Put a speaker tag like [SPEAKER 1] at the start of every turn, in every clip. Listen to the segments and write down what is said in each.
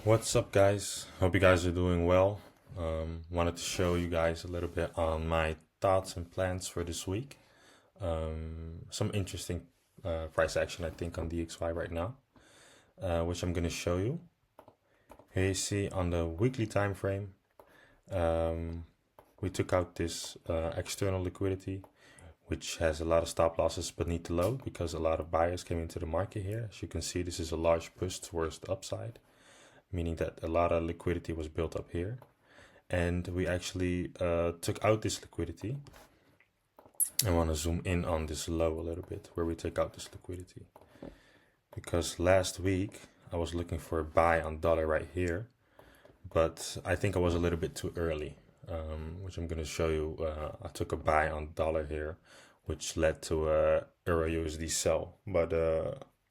[SPEAKER 1] What's up, guys? Hope you guys are doing well. Wanted to show you guys a little bit on my thoughts and plans for this week. Some interesting price action, I think, on DXY right now, which I'm going to show you. Here you see on the weekly time frame, we took out this external liquidity, which has a lot of stop losses beneath the low because a lot of buyers came into the market here. As you can see, this is a large push towards the upside, meaning that a lot of liquidity was built up here. And we actually took out this liquidity. I want to zoom in on this low a little bit where we take out this liquidity. Because last week I was looking for a buy on dollar right here, but I think I was a little bit too early, which I'm going to show you. I took a buy on dollar here, which led to a EURUSD sell. But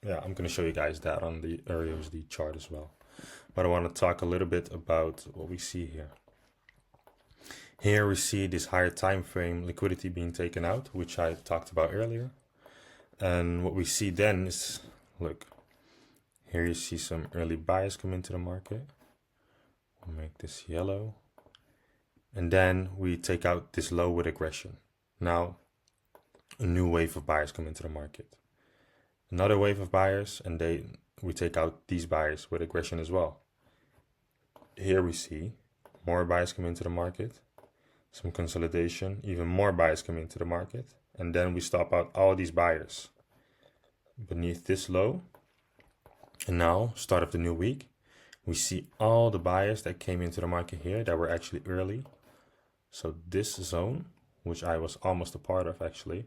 [SPEAKER 1] yeah, I'm going to show you guys that on the EURUSD chart as well. But I want to talk a little bit about what we see here. Here we see this higher time frame liquidity being taken out, which I talked about earlier. And what we see then is, look, here you see some early buyers come into the market. We'll make this yellow. And then we take out this low with aggression. Now, a new wave of buyers come into the market. Another wave of buyers, and we take out these buyers with aggression as well. Here we see more buyers come into the market, some consolidation, even more buyers come into the market, and then we stop out all these buyers beneath this low. And now, start of the new week, we see all the buyers that came into the market here that were actually early. So this zone, which I was almost a part of actually,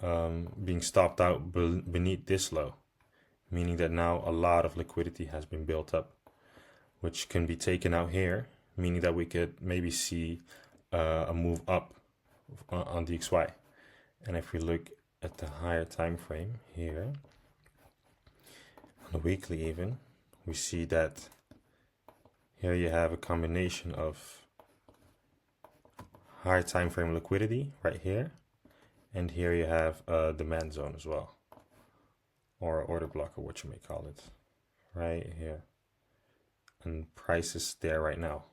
[SPEAKER 1] being stopped out beneath this low, meaning that now a lot of liquidity has been built up, which can be taken out here, meaning that we could maybe see a move up on DXY. And if we look at the higher time frame here, on the weekly even, we see that here you have a combination of higher time frame liquidity right here, and here you have a demand zone as well, or order block, or what you may call it, right here. And price is there right now.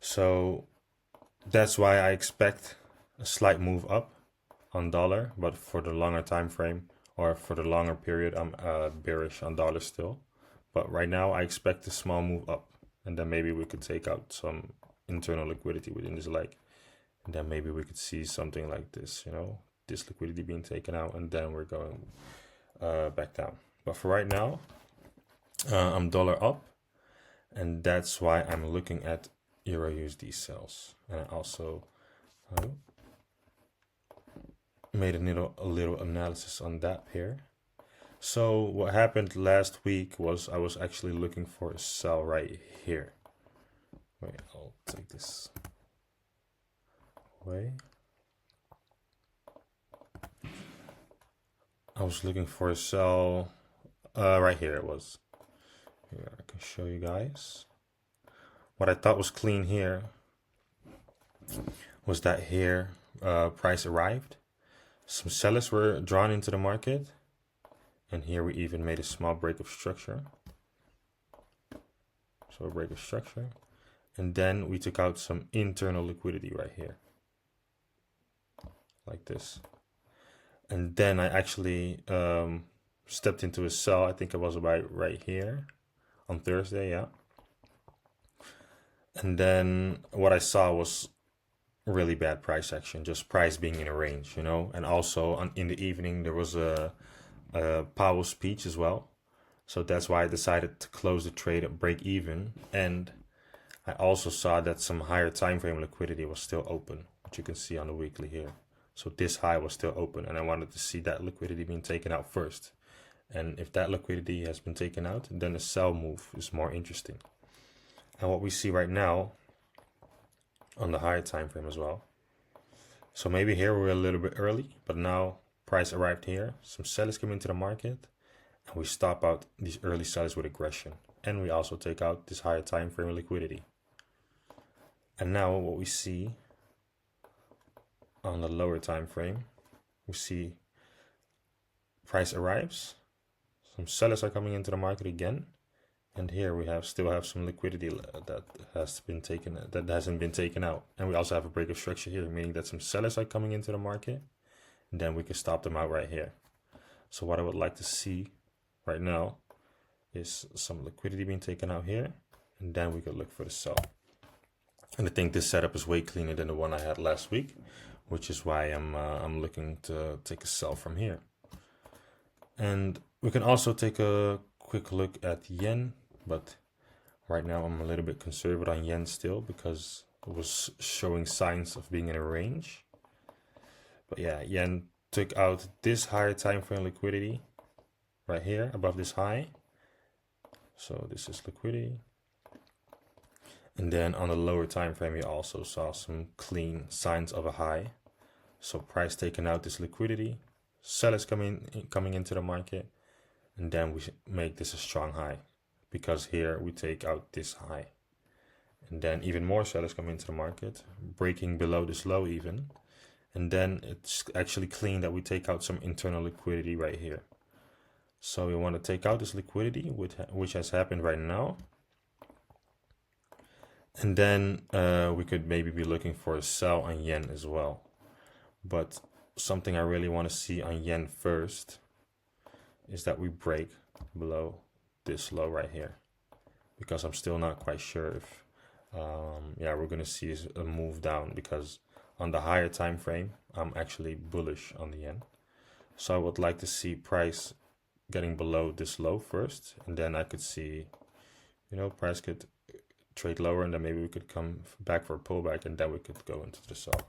[SPEAKER 1] So that's why I expect a slight move up on dollar, but for the longer time frame or for the longer period, I'm bearish on dollar still. But right now I expect a small move up, and then maybe we could take out some internal liquidity within this leg, and then maybe we could see something like this, you know, this liquidity being taken out, and then we're going back down. But for right now, I'm dollar up, and that's why I'm looking at EURUSD sells. And I also made a little analysis on that pair. So what happened last week was I was actually looking for a sell right here. Wait, I'll take this away. I was looking for a sell right here. It was. Here, I can show you guys. What I thought was clean here was that here price arrived. Some sellers were drawn into the market. And here we even made a small break of structure. So a break of structure. And then we took out some internal liquidity right here. Like this. And then I actually stepped into a sell. I think it was about right here. On Thursday, yeah. And then what I saw was really bad price action, just price being in a range, you know. And also in the evening there was a Powell speech as well, so that's why I decided to close the trade at break even. And I also saw that some higher time frame liquidity was still open, which you can see on the weekly here. So this high was still open, and I wanted to see that liquidity being taken out first. And if that liquidity has been taken out, then a sell move is more interesting. And what we see right now on the higher time frame as well. So maybe here we're a little bit early, but now price arrived here. Some sellers come into the market, and we stop out these early sellers with aggression. And we also take out this higher time frame liquidity. And now what we see on the lower time frame, we see price arrives. some sellers are coming into the market again. And here we still have some liquidity that hasn't been taken out. And we also have a break of structure here, meaning that some sellers are coming into the market. And then we can stop them out right here. So what I would like to see right now is some liquidity being taken out here. And then we could look for the sell. And I think this setup is way cleaner than the one I had last week, which is why I'm looking to take a sell from here. And we can also take a quick look at yen. But right now I'm a little bit conservative on yen still because it was showing signs of being in a range. But yeah, yen took out this higher time frame liquidity right here above this high. So this is liquidity. And then on the lower time frame, we also saw some clean signs of a high. So price taking out this liquidity, sellers coming into the market, and then we make this a strong high. Because here we take out this high. And then even more sellers come into the market, breaking below this low even. And then it's actually clean that we take out some internal liquidity right here. So we want to take out this liquidity, which has happened right now. And then we could maybe be looking for a sell on yen as well. But something I really want to see on yen first is that we break below this low right here, because I'm still not quite sure if we're gonna see a move down, because on the higher time frame I'm actually bullish on the yen. So I would like to see price getting below this low first, and then I could see, price could trade lower, and then maybe we could come back for a pullback, and then we could go into the sell.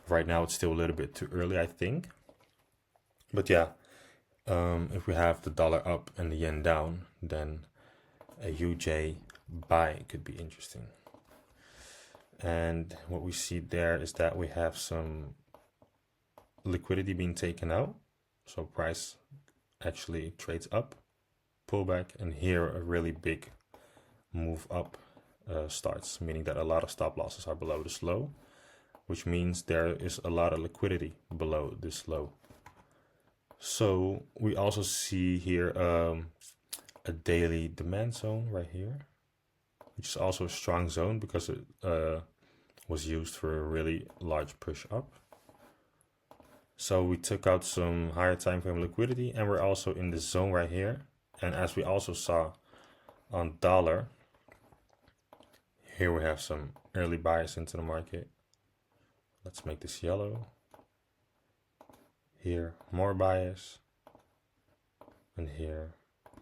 [SPEAKER 1] Right now it's still a little bit too early, I think. But yeah, if we have the dollar up and the yen down, then a USDJPY could be interesting. And what we see there is that we have some liquidity being taken out. So price actually trades up, pullback, and here a really big move up starts, meaning that a lot of stop losses are below this low, which means there is a lot of liquidity below this low. So we also see here a daily demand zone right here, which is also a strong zone because it was used for a really large push up. So we took out some higher time frame liquidity, and we're also in this zone right here. And as we also saw on dollar, here we have some early buyers into the market. Let's make this yellow. Here, more buyers, and here,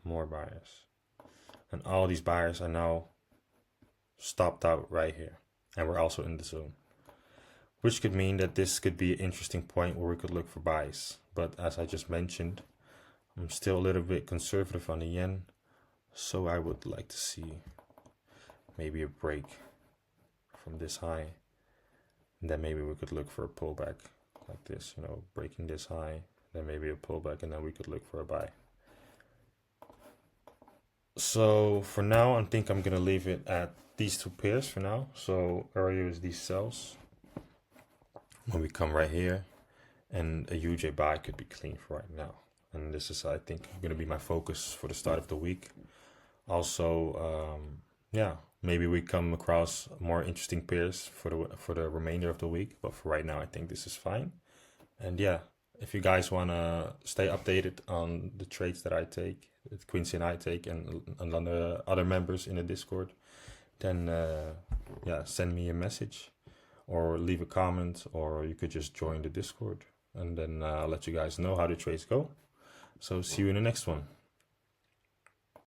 [SPEAKER 1] more buyers. And all these buyers are now stopped out right here, and we're also in the zone, which could mean that this could be an interesting point where we could look for buys. But as I just mentioned, I'm still a little bit conservative on the yen, so I would like to see maybe a break from this high, and then maybe we could look for a pullback like this, breaking this high, then maybe a pullback, and then we could look for a buy. So for now, I think I'm gonna leave it at these two pairs for now. So EURUSD sells when we come right here, and a USDJPY could be clean for right now. And this is, I think, gonna be my focus for the start of the week. Also, maybe we come across more interesting pairs for the remainder of the week, but for right now I think this is fine. And yeah, if you guys want to stay updated on the trades that I take, that Quincy and I take, and other members in the Discord, then send me a message or leave a comment, or you could just join the Discord, and then I'll let you guys know how the trades go. So see you in the next one.